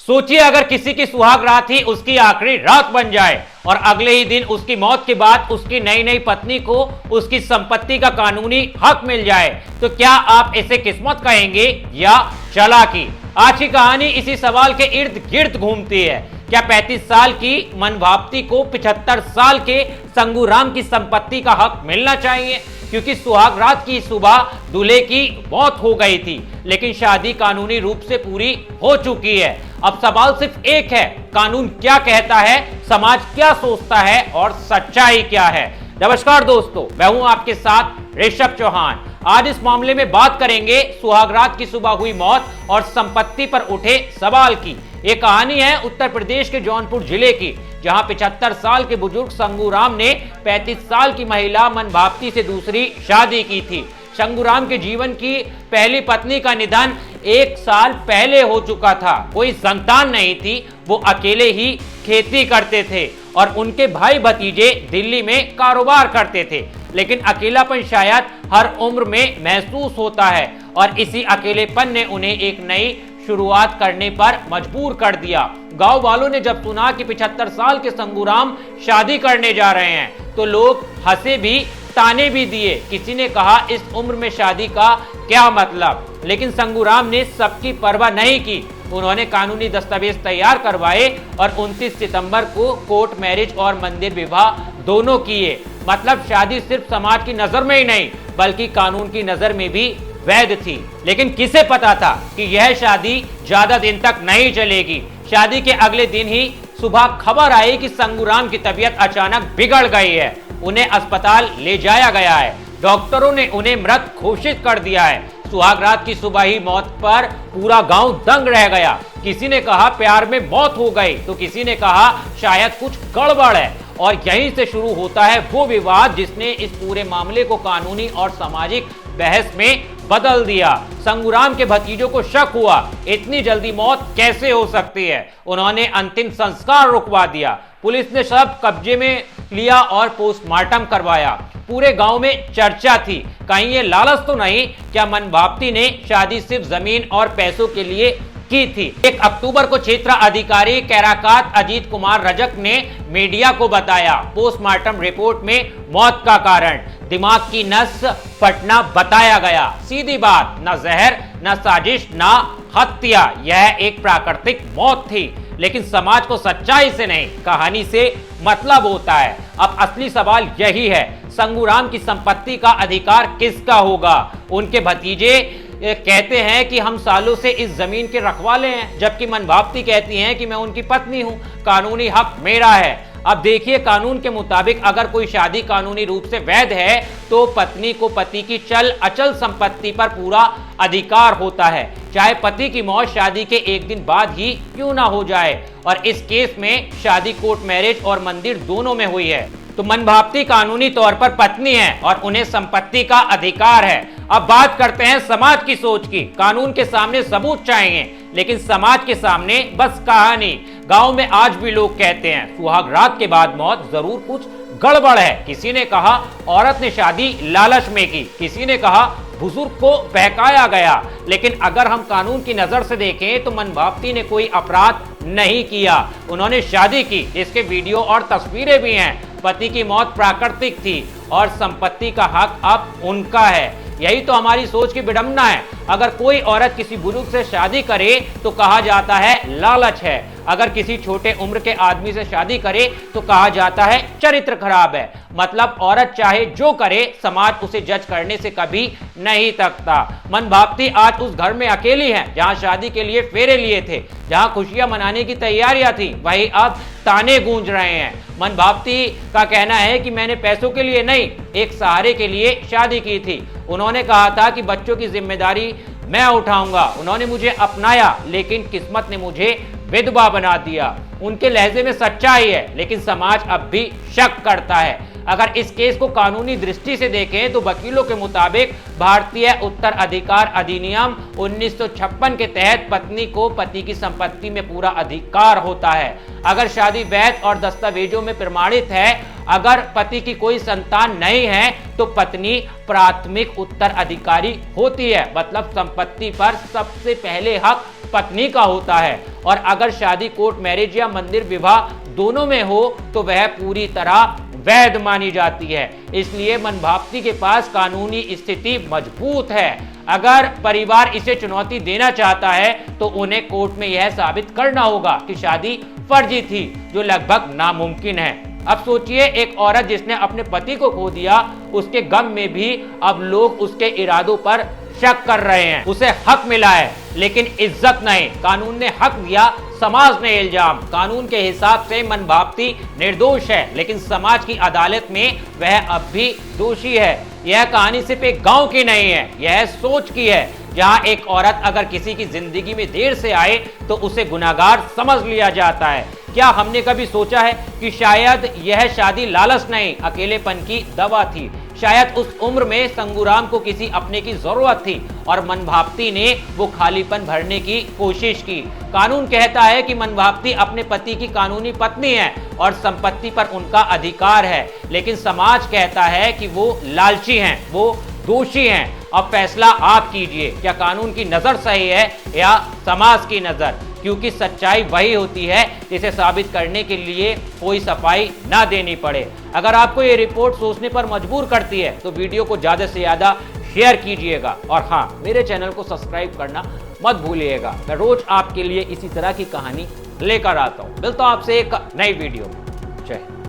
सोचिए अगर किसी की सुहाग रात ही उसकी आखिरी रात बन जाए और अगले ही दिन उसकी मौत के बाद उसकी नई नई पत्नी को उसकी संपत्ति का कानूनी हक मिल जाए, तो क्या आप इसे किस्मत कहेंगे या चालाकी? आज की कहानी इसी सवाल के इर्द गिर्द घूमती है। क्या 35 साल की मनभावती को 75 साल के संगूराम की संपत्ति का हक मिलना चाहिए? क्योंकि सुहाग रात की सुबह दूल्हे की मौत हो गई थी, लेकिन शादी कानूनी रूप से पूरी हो चुकी है। अब सवाल सिर्फ एक है, कानून क्या कहता है, समाज क्या सोचता है और सच्चाई क्या है? नमस्कार दोस्तों, मैं हूं आपके साथ ऋषभ चौहान। आज इस मामले में बात करेंगे सुहाग रात की सुबह हुई मौत और संपत्ति पर उठे सवाल की। ये कहानी है उत्तर प्रदेश के जौनपुर जिले की, जहां 75 साल के बुजुर्ग संगूराम ने 35 साल की महिला मनभावती से दूसरी शादी की थी। संगूराम के जीवन की पहली पत्नी का निधन 1 साल पहले हो चुका था। कोई संतान नहीं थी, वो अकेले ही खेती करते थे और उनके भाई भतीजे दिल्ली में कारोबार करते थे। लेकिन अकेलापन शायद हर उम्र में महसूस होता है और इसी अकेलेपन ने उन्हें एक नई शुरुआत करने पर मजबूर कर दिया। गांव वालों ने जब सुना कि 75 साल के संगूराम शादी करने जा रहे हैं तो लोग हंसे भी, ताने भी दिए। किसी ने कहा इस उम्र में शादी का क्या मतलब, लेकिन संगूराम ने सबकी परवाह नहीं की। उन्होंने कानूनी दस्तावेज तैयार करवाए और 29 सितंबर को कोर्ट मैरिज और मंदिर विवाह दोनों किए। मतलब शादी सिर्फ समाज की नजर में ही नहीं बल्कि कानून की नजर में भी वैध थी। लेकिन किसे पता था कि यह शादी ज्यादा दिन तक नहीं चलेगी। शादी के अगले दिन ही सुबह खबर आई कि संगूराम की तबीयत अचानक बिगड़ गई है। उन्हें अस्पताल ले जाया गया है। डॉक्टरों ने उन्हें मृत घोषित कर दिया है। सुहाग रात की सुबह ही मौत पर पूरा गांव दंग रह गया। किसी ने कहा प्यार में मौत हो गई, तो किसी ने कहा शायद कुछ गड़बड़ है। और यहीं से शुरू होता है वो विवाद जिसने इस पूरे मामले को कानूनी और सामाजिक बहस में बदल दिया। संगूराम के भतीजों को शक हुआ, इतनी जल्दी मौत कैसे हो सकती है। उन्होंने अंतिम संस्कार रुकवा दिया। पुलिस ने शव कब्जे में लिया और पोस्टमार्टम करवाया। पूरे गांव में चर्चा थी, कहीं ये लालच तो नहीं, क्या मनभावती ने शादी सिर्फ जमीन और पैसों के लिए की थी। 1 अक्टूबर को क्षेत्र अधिकारी कैराकात अजीत कुमार रजक ने मीडिया को बताया, पोस्टमार्टम रिपोर्ट में मौत का कारण दिमाग की नस फटना बताया गया। सीधी बात, न जहर, न साजिश, न हत्या, यह एक प्राकृतिक मौत थी। लेकिन समाज को सच्चाई से नहीं, कहानी से मतलब होता है। अब असली सवाल यही है, संगूराम की संपत्ति का अधिकार किसका होगा? उनके भतीजे कहते हैं कि हम सालों से इस जमीन के रखवाले हैं, जबकि मनभावती कहती हैं कि मैं उनकी पत्नी हूं, कानूनी हक मेरा है। अब देखिए, कानून के मुताबिक अगर कोई शादी कानूनी रूप से वैध है तो पत्नी को पति की चल अचल संपत्ति पर पूरा अधिकार होता है, चाहे पति की मौत शादी के 1 दिन बाद ही क्यों ना हो जाए। और इस केस में शादी कोर्ट मैरिज और मंदिर दोनों में हुई है, तो मनभावती कानूनी तौर पर पत्नी है और उन्हें संपत्ति का अधिकार है। अब बात करते हैं समाज की सोच की। कानून के सामने सबूत चाहिए, लेकिन समाज के सामने बस कहानी। गांव में आज भी लोग कहते हैं सुहाग रात के बाद मौत, जरूर कुछ गड़बड़ है। किसी ने कहा औरत ने शादी लालच में की, किसी ने कहा बुजुर्ग को बहकाया गया। लेकिन अगर हम कानून की नजर से देखें तो मनभावती ने कोई अपराध नहीं किया, उन्होंने शादी की, इसके वीडियो और तस्वीरें भी हैं। पति की मौत प्राकृतिक थी और संपत्ति का हक अब उनका है। यही तो हमारी सोच की विडंबना है। अगर कोई औरत किसी बुजुर्ग से शादी करे तो कहा जाता है लालच है, अगर किसी छोटे उम्र के आदमी से शादी करे तो कहा जाता है चरित्र खराब है। मतलब औरत चाहे जो करे, समाज उसे जज करने से कभी नहीं थकता। मनभावती आज उस घर में अकेली है जहां शादी के लिए फेरे लिए थे, जहां खुशियां मनाने की तैयारियां थी, वहीं अब ताने गूंज रहे हैं। मनभावती का कहना है कि मैंने पैसों के लिए नहीं, एक सहारे के लिए शादी की थी। उन्होंने कहा था कि बच्चों की जिम्मेदारी मैं उठाऊंगा। उन्होंने मुझे अपनाया, लेकिन किस्मत ने मुझे विधवा बना दिया। उनके लहजे में सच्चाई है, लेकिन समाज अब भी शक करता है। अगर इस केस को कानूनी दृष्टि से देखें तो वकीलों के मुताबिक भारतीय उत्तराधिकार अधिनियम 1956 के तहत पत्नी को पति की संपत्ति में पूरा अधिकार होता है। अगर शादी वैध और दस्तावेजों में प्रमाणित है अगर पति की कोई संतान नहीं है तो पत्नी प्राथमिक उत्तराधिकारी होती है, मतलब संपत्ति पर सबसे पहले हक पत्नी का होता है। और अगर शादी कोर्ट मैरिज या मंदिर विवाह दोनों में हो तो वह पूरी तरह वैध मानी जाती है। इसलिए मनभाप्ति के पास कानूनी स्थिति मजबूत है। अगर परिवार इसे चुनौती देना चाहता है तो उन्हें कोर्ट में यह साबित करना होगा कि शादी फर्जी थी, जो लगभग नामुमकिन है। अब सोचिए, एक औरत जिसने अपने पति को खो दिया, उसके गम में भी अब लोग उसके इरादों पर शक कर रहे हैं। उसे हक मिला है लेकिन इज्जत नहीं। कानून ने हक दिया, समाज ने इल्जाम। कानून के हिसाब से मनभाप्ति निर्दोष है लेकिन समाज की अदालत में वह अब भी दोषी है। यह कहानी सिर्फ एक गांव की नहीं है, यह सोच की है, जहां एक औरत अगर किसी की जिंदगी में देर से आए तो उसे गुनाहगार समझ लिया जाता है। क्या हमने कभी सोचा है कि शायद यह शादी लालच नहीं, अकेलेपन की दवा थी? शायद उस उम्र में संगूराम को किसी अपने की जरूरत थी और मनभाप्ति ने वो खालीपन भरने की कोशिश की। कानून कहता है कि मनभाप्ति अपने पति की कानूनी पत्नी है और संपत्ति पर उनका अधिकार है, लेकिन समाज कहता है कि वो लालची हैं, वो दोषी हैं। अब फैसला आप कीजिए, क्या कानून की नजर सही है या समाज की नजर? क्योंकि सच्चाई वही होती है जिसे साबित करने के लिए कोई सफाई ना देनी पड़े। अगर आपको ये रिपोर्ट सोचने पर मजबूर करती है तो वीडियो को ज्यादा से ज्यादा शेयर कीजिएगा और हाँ, मेरे चैनल को सब्सक्राइब करना मत भूलिएगा। मैं रोज आपके लिए इसी तरह की कहानी लेकर आता हूँ। मिलता हूँ आपसे एक नई वीडियो में। जय हिंद।